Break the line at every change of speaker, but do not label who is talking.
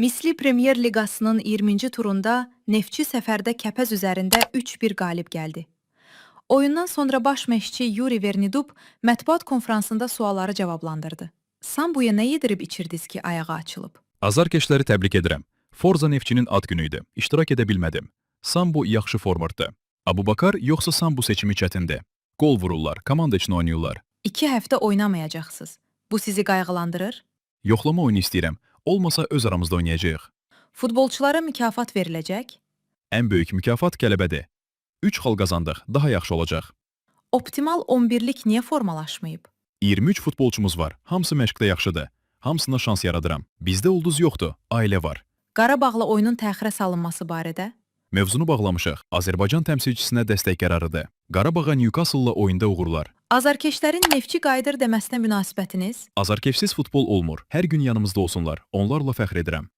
Misli Premyer Liqasının 20-ci turunda Neftçi səfərdə Kəpəz üzərində 3-1 qalib gəldi. Oyundan sonra baş məşqçi Yuri Vernidub mətbuat konfransında sualları cavablandırdı. Sambuya nə yedirib içirdiniz ki, ayağı açılıb?
Azarkeşləri təbrik edirəm. Forza Neftçinin ad günü idi. İştirak edə bilmədim. Sambu yaxşı formurdu. Abubakar yoxsa Sambu seçimi çətindir. Qol vururlar, komanda üçün oynayırlar.
2 həftə oynamayacaqsınız. Bu sizi qayğılandırır?
Yoxlama oyunu istəyirəm. Olmasa öz aramızda oynayacağıq.
Futbolçulara mükafat veriləcək?
Ən böyük mükafat qələbədir. 3 xal qazandıq, daha yaxşı olacaq.
Optimal 11-lik niyə formalaşmayıb?
23 futbolçumuz var, hamısı məşqdə yaxşıdır. Hamısına şans yaradıram. Bizdə ulduz yoxdur, ailə var.
Qarabağla oyunun təxirə salınması barədə?
Mövzunu bağlamışıq. Azərbaycan təmsilçisinə dəstək qərarıdır. Qarabağa Newcastle-la oyunda uğurlar.
Azarkeşlərin Neftçi qayıdır deməsinə münasibətiniz?
Azarkeşsiz futbol olmur. Hər gün yanımızda olsunlar. Onlarla fəxr edirəm.